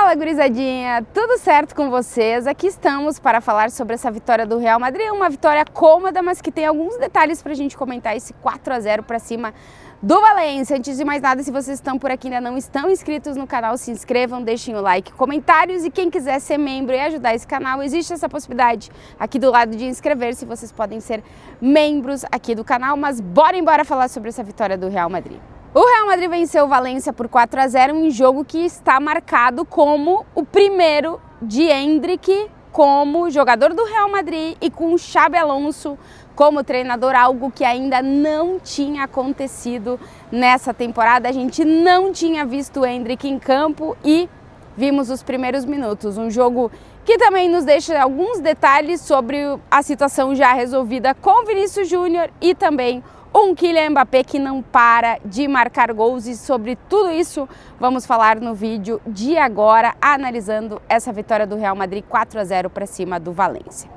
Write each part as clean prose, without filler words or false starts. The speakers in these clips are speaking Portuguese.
Fala, gurizadinha! Tudo certo com vocês? Aqui estamos para falar sobre essa vitória do Real Madrid, uma vitória cômoda, mas que tem alguns detalhes para a gente comentar, esse 4-0 para cima do Valência. Antes de mais nada, se vocês estão por aqui e ainda não estão inscritos no canal, se inscrevam, deixem o like, comentários, e quem quiser ser membro e ajudar esse canal, existe essa possibilidade aqui do lado de inscrever-se, vocês podem ser membros aqui do canal, mas bora falar sobre essa vitória do Real Madrid. O Real Madrid venceu o Valência por 4-0 em um jogo que está marcado como o primeiro de Endrick como jogador do Real Madrid e com o Xabi Alonso como treinador, algo que ainda não tinha acontecido nessa temporada. A gente não tinha visto o Endrick em campo e vimos os primeiros minutos. Um jogo que também nos deixa alguns detalhes sobre a situação já resolvida com Vinícius Júnior e também um Kylian Mbappé que não para de marcar gols, e sobre tudo isso vamos falar no vídeo de agora, analisando essa vitória do Real Madrid 4-0 para cima do Valência.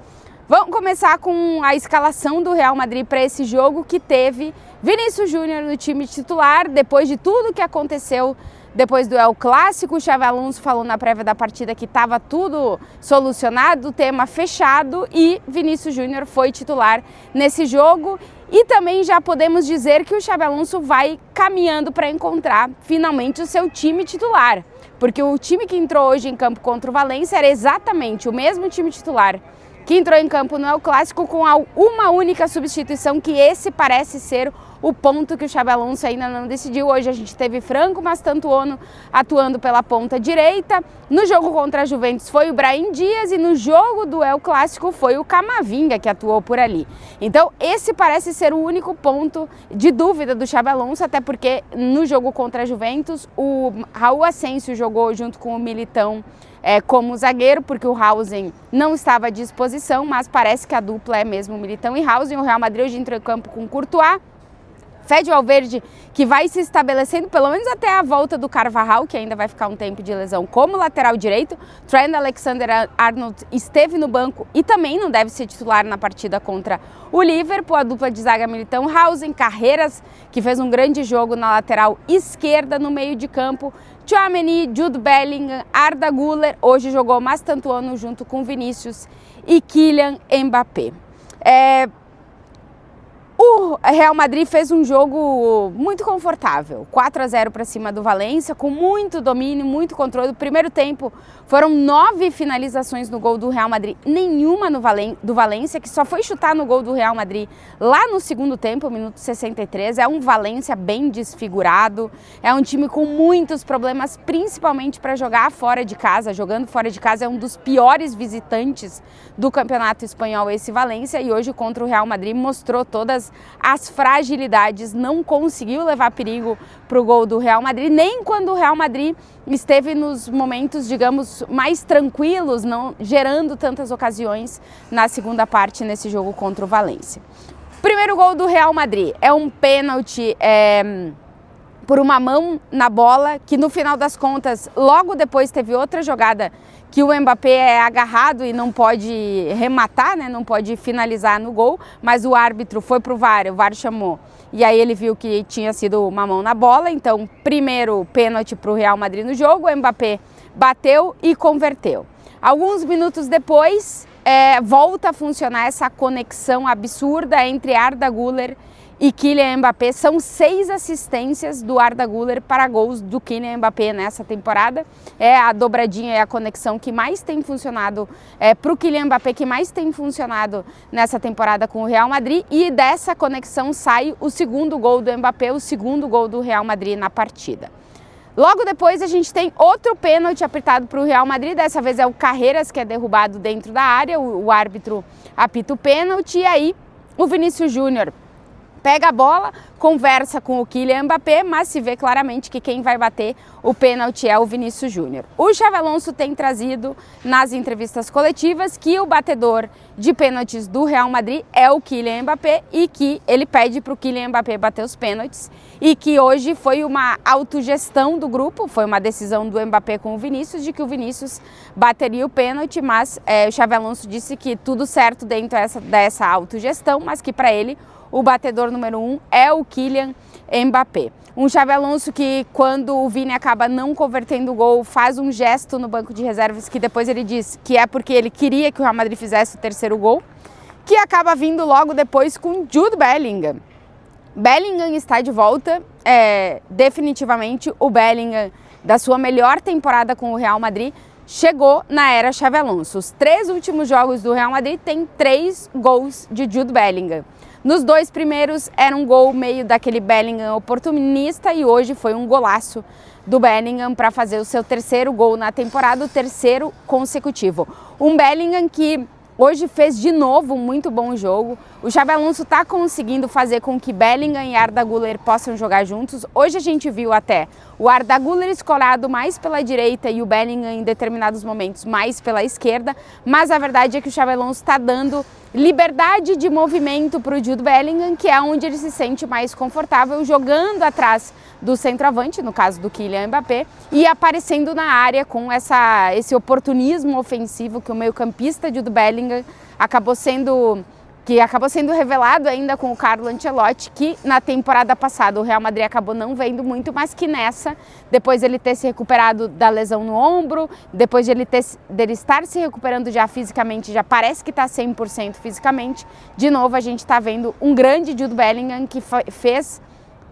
Vamos começar com a escalação do Real Madrid para esse jogo, que teve Vinícius Júnior no time titular, depois de tudo que aconteceu depois do El Clássico. O Xabi Alonso falou na prévia da partida que estava tudo solucionado, o tema fechado, e Vinícius Júnior foi titular nesse jogo. E também já podemos dizer que o Xabi Alonso vai caminhando para encontrar finalmente o seu time titular, porque o time que entrou hoje em campo contra o Valência era exatamente o mesmo time titular que entrou em campo no El Clássico, com uma única substituição, que esse parece ser o ponto que o Xabi Alonso ainda não decidiu. Hoje a gente teve Franco Mastantuono atuando pela ponta direita, no jogo contra a Juventus foi o Brahim Dias e no jogo do El Clássico foi o Camavinga que atuou por ali. Então esse parece ser o único ponto de dúvida do Xabi Alonso, até porque no jogo contra a Juventus o Raul Asensio jogou junto com o Militão como zagueiro, porque o Hausen não estava à disposição, mas parece que a dupla é mesmo Militão e Hausen. O Real Madrid hoje entrou em campo com Courtois, Fede Valverde, que vai se estabelecendo pelo menos até a volta do Carvajal, que ainda vai ficar um tempo de lesão, como lateral direito. Trent Alexander-Arnold esteve no banco e também não deve ser titular na partida contra o Liverpool. A dupla de zaga Militão, Hausen, Carreiras, que fez um grande jogo na lateral esquerda. No meio de campo, Tchouaméni, Jude Bellingham, Arda Güler, hoje jogou Mastantuono junto com Vinícius e Kylian Mbappé. O Real Madrid fez um jogo muito confortável, 4-0 para cima do Valência, com muito domínio, muito controle. No primeiro tempo foram 9 finalizações no gol do Real Madrid, nenhuma do Valência, que só foi chutar no gol do Real Madrid lá no segundo tempo, minuto 63. É um Valência bem desfigurado, é um time com muitos problemas, principalmente para jogar fora de casa. Jogando fora de casa é um dos piores visitantes do campeonato espanhol, esse Valência, e hoje contra o Real Madrid mostrou todas as fragilidades, não conseguiu levar perigo para o gol do Real Madrid, nem quando o Real Madrid esteve nos momentos, digamos, mais tranquilos, não gerando tantas ocasiões na segunda parte nesse jogo contra o Valência. O primeiro gol do Real Madrid é um pênalti por uma mão na bola, que no final das contas, logo depois teve outra jogada que o Mbappé é agarrado e não pode rematar, né? Não pode finalizar no gol, mas o árbitro foi pro VAR, o VAR chamou, e aí ele viu que tinha sido uma mão na bola. Então, primeiro pênalti para o Real Madrid no jogo, o Mbappé bateu e converteu. Alguns minutos depois, volta a funcionar essa conexão absurda entre Arda Güler e Kylian Mbappé. São 6 assistências do Arda Güler para gols do Kylian Mbappé nessa temporada. É a dobradinha e a conexão que mais tem funcionado para o Kylian Mbappé, que mais tem funcionado nessa temporada com o Real Madrid. E dessa conexão sai o segundo gol do Mbappé, o segundo gol do Real Madrid na partida. Logo depois a gente tem outro pênalti apertado para o Real Madrid, dessa vez é o Carreiras que é derrubado dentro da área, o árbitro apita o pênalti, e aí o Vinícius Júnior pega a bola, conversa com o Kylian Mbappé, mas se vê claramente que quem vai bater o pênalti é o Vinícius Júnior. O Xabi Alonso tem trazido nas entrevistas coletivas que o batedor de pênaltis do Real Madrid é o Kylian Mbappé, e que ele pede para o Kylian Mbappé bater os pênaltis, e que hoje foi uma autogestão do grupo, foi uma decisão do Mbappé com o Vinícius de que o Vinícius bateria o pênalti, mas o Xabi Alonso disse que tudo certo dentro dessa autogestão, mas que para ele o batedor número 1 é o Kylian Mbappé. Um Xabi Alonso que, quando o Vini acaba não convertendo o gol, faz um gesto no banco de reservas que depois ele diz que é porque ele queria que o Real Madrid fizesse o terceiro gol, que acaba vindo logo depois com Jude Bellingham. Bellingham está de volta, definitivamente o Bellingham da sua melhor temporada com o Real Madrid chegou na era Xabi Alonso. Os 3 últimos jogos do Real Madrid tem 3 gols de Jude Bellingham. Nos 2 primeiros era um gol meio daquele Bellingham oportunista e hoje foi um golaço do Bellingham para fazer o seu terceiro gol na temporada, o terceiro consecutivo. Um Bellingham que hoje fez de novo um muito bom jogo. O Xabi Alonso está conseguindo fazer com que Bellingham e Arda Güler possam jogar juntos. Hoje a gente viu até o Arda Güler escorado mais pela direita e o Bellingham em determinados momentos mais pela esquerda, mas a verdade é que o Xabi Alonso está dando liberdade de movimento para o Jude Bellingham, que é onde ele se sente mais confortável, jogando atrás do centroavante, no caso do Kylian Mbappé, e aparecendo na área com esse oportunismo ofensivo que o meio-campista Jude Bellingham acabou sendo revelado ainda com o Carlo Ancelotti, que na temporada passada o Real Madrid acabou não vendo muito, mas que nessa, depois ele ter se recuperado da lesão no ombro, depois dele estar se recuperando já fisicamente, já parece que está 100% fisicamente, de novo a gente está vendo um grande Jude Bellingham que fez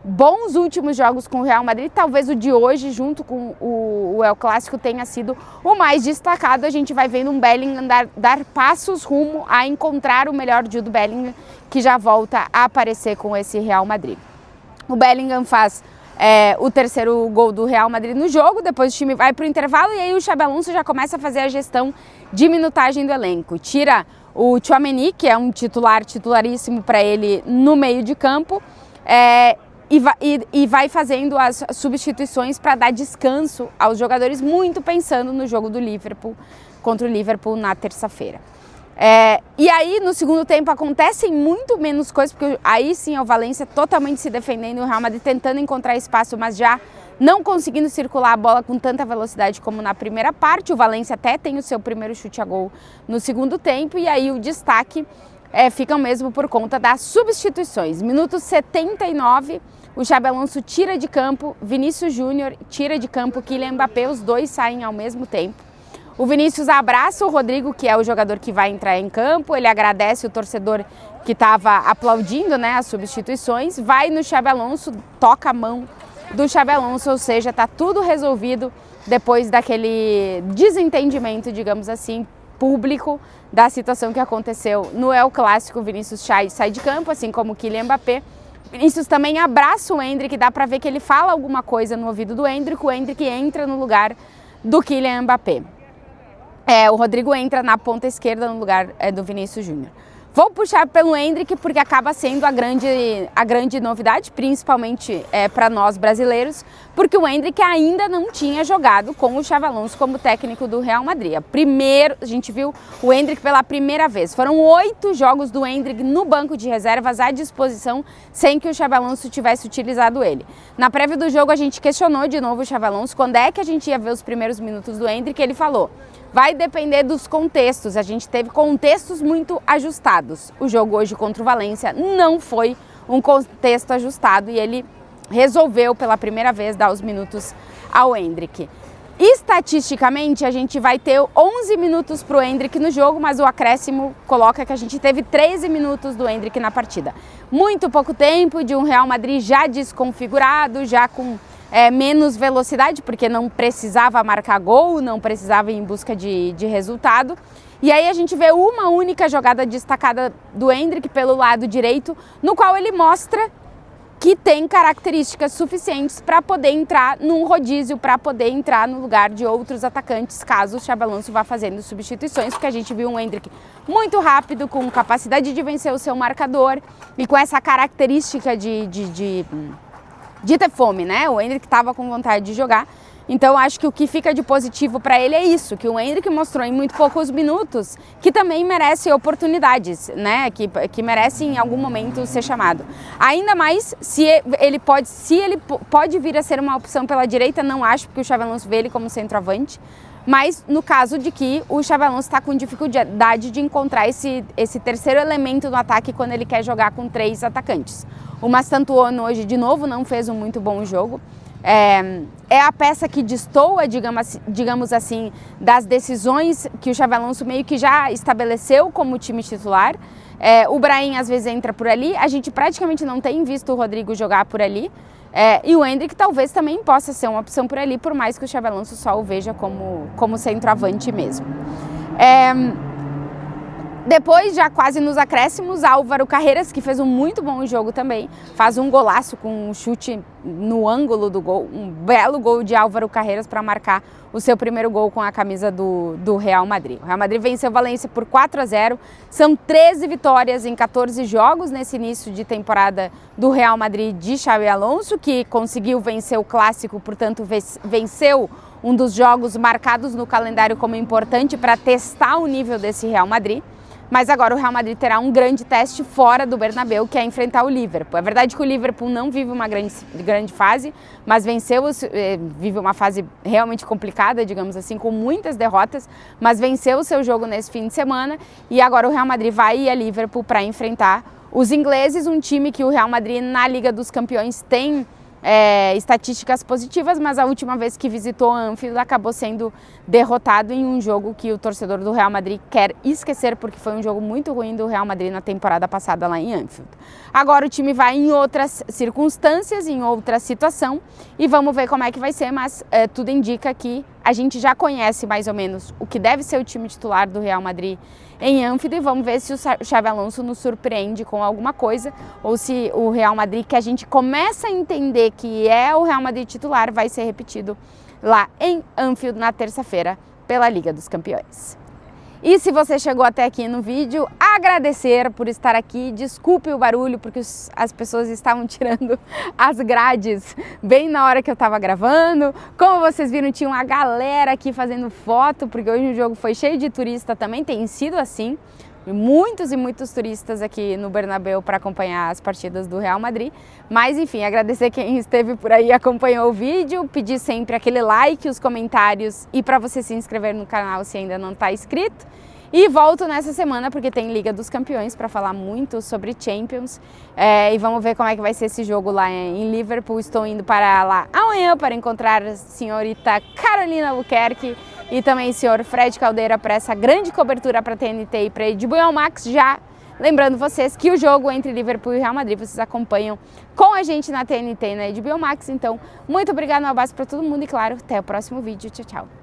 bons últimos jogos com o Real Madrid. Talvez o de hoje, junto com o El Clássico, tenha sido o mais destacado. A gente vai vendo um Bellingham dar passos rumo a encontrar o melhor Jude Bellingham, que já volta a aparecer com esse Real Madrid. O Bellingham faz o terceiro gol do Real Madrid no jogo, depois o time vai para o intervalo e aí o Xabi Alonso já começa a fazer a gestão de minutagem do elenco. Tira o Tchouaméni, que é um titularíssimo para ele no meio de campo, e vai fazendo as substituições para dar descanso aos jogadores, muito pensando no jogo do Liverpool contra o Liverpool na terça-feira. E aí, no segundo tempo, acontecem muito menos coisas, porque aí sim é o Valencia totalmente se defendendo, o Real Madrid tentando encontrar espaço, mas já não conseguindo circular a bola com tanta velocidade como na primeira parte. O Valencia até tem o seu primeiro chute a gol no segundo tempo, e aí o destaque fica mesmo por conta das substituições. Minuto 79, o Xabi Alonso tira de campo Vinícius Júnior, tira de campo Kylian Mbappé, os dois saem ao mesmo tempo. O Vinícius abraça o Rodrigo, que é o jogador que vai entrar em campo, ele agradece o torcedor que estava aplaudindo, né, as substituições, vai no Xabi Alonso, toca a mão do Xabi Alonso, ou seja, está tudo resolvido depois daquele desentendimento, digamos assim, público da situação que aconteceu no El Clássico. Vinícius sai de campo, assim como o Kylian Mbappé. Vinícius também abraça o Endrick, dá para ver que ele fala alguma coisa no ouvido do Endrick, o Endrick entra no lugar do Kylian Mbappé. O Rodrigo entra na ponta esquerda no lugar do Vinícius Júnior. Vou puxar pelo Endrick porque acaba sendo a grande novidade, principalmente para nós brasileiros, porque o Endrick ainda não tinha jogado com o Xabi Alonso como técnico do Real Madrid. A gente viu o Endrick pela primeira vez. Foram 8 jogos do Endrick no banco de reservas à disposição, sem que o Xabi Alonso tivesse utilizado ele. Na prévia do jogo a gente questionou de novo o Xabi Alonso quando é que a gente ia ver os primeiros minutos do Endrick. Ele falou: vai depender dos contextos, a gente teve contextos muito ajustados. O jogo hoje contra o Valencia não foi um contexto ajustado e ele resolveu pela primeira vez dar os minutos ao Endrick. Estatisticamente, a gente vai ter 11 minutos para o Endrick no jogo, mas o acréscimo coloca que a gente teve 13 minutos do Endrick na partida. Muito pouco tempo de um Real Madrid já desconfigurado, já com menos velocidade, porque não precisava marcar gol, não precisava ir em busca de resultado. E aí a gente vê uma única jogada destacada do Endrick pelo lado direito, no qual ele mostra que tem características suficientes para poder entrar num rodízio, para poder entrar no lugar de outros atacantes, caso o Xabi Alonso vá fazendo substituições, porque a gente viu um Endrick muito rápido, com capacidade de vencer o seu marcador e com essa característica de ter fome, né? O Endrick estava com vontade de jogar. Então acho que o que fica de positivo para ele é isso, que o Endrick mostrou em muito poucos minutos que também merece oportunidades, né? Que merece em algum momento ser chamado. Ainda mais se ele pode vir a ser uma opção pela direita, não acho, porque o Xabi Alonso vê ele como centroavante. Mas no caso de que o Xabi Alonso está com dificuldade de encontrar esse terceiro elemento no ataque quando ele quer jogar com 3 atacantes. O Mastantuono hoje de novo não fez um muito bom jogo. É a peça que destoa, digamos assim, das decisões que o Xabi Alonso meio que já estabeleceu como time titular. O Brahim às vezes entra por ali, a gente praticamente não tem visto o Rodrigo jogar por ali. E o Endrick talvez também possa ser uma opção por ali, por mais que o Xabi Alonso só o veja como centroavante mesmo. Depois, já quase nos acréscimos, Álvaro Carreiras, que fez um muito bom jogo também, faz um golaço com um chute no ângulo do gol, um belo gol de Álvaro Carreiras para marcar o seu primeiro gol com a camisa do Real Madrid. O Real Madrid venceu o Valência por 4-0, são 13 vitórias em 14 jogos nesse início de temporada do Real Madrid de Xabi Alonso, que conseguiu vencer o Clássico, portanto venceu um dos jogos marcados no calendário como importante para testar o nível desse Real Madrid. Mas agora o Real Madrid terá um grande teste fora do Bernabéu, que é enfrentar o Liverpool. É verdade que o Liverpool não vive uma grande fase, mas vive uma fase realmente complicada, digamos assim, com muitas derrotas, mas venceu o seu jogo nesse fim de semana e agora o Real Madrid vai ir a Liverpool para enfrentar os ingleses, um time que o Real Madrid na Liga dos Campeões tem estatísticas positivas, mas a última vez que visitou Anfield acabou sendo derrotado em um jogo que o torcedor do Real Madrid quer esquecer, porque foi um jogo muito ruim do Real Madrid na temporada passada lá em Anfield. Agora o time vai em outras circunstâncias, em outra situação, e vamos ver como é que vai ser, mas tudo indica que a gente já conhece mais ou menos o que deve ser o time titular do Real Madrid em Anfield e vamos ver se o Xabi Alonso nos surpreende com alguma coisa ou se o Real Madrid, que a gente começa a entender que é o Real Madrid titular, vai ser repetido lá em Anfield na terça-feira pela Liga dos Campeões. E se você chegou até aqui no vídeo, agradecer por estar aqui, desculpe o barulho porque as pessoas estavam tirando as grades bem na hora que eu estava gravando. Como vocês viram, tinha uma galera aqui fazendo foto, porque hoje o jogo foi cheio de turista também, tem sido assim. Muitos e muitos turistas aqui no Bernabéu para acompanhar as partidas do Real Madrid. Mas enfim, agradecer quem esteve por aí e acompanhou o vídeo, pedir sempre aquele like, os comentários e para você se inscrever no canal se ainda não está inscrito. E volto nessa semana porque tem Liga dos Campeões para falar muito sobre Champions e vamos ver como é que vai ser esse jogo lá em Liverpool. Estou indo para lá amanhã para encontrar a senhorita Carolina Albuquerque e também o senhor Fred Caldeira para essa grande cobertura para a TNT e para a HBO Max. Já lembrando vocês que o jogo entre Liverpool e Real Madrid vocês acompanham com a gente na TNT e na HBO Max. Então, muito obrigada, um abraço para todo mundo e claro, até o próximo vídeo. Tchau, tchau.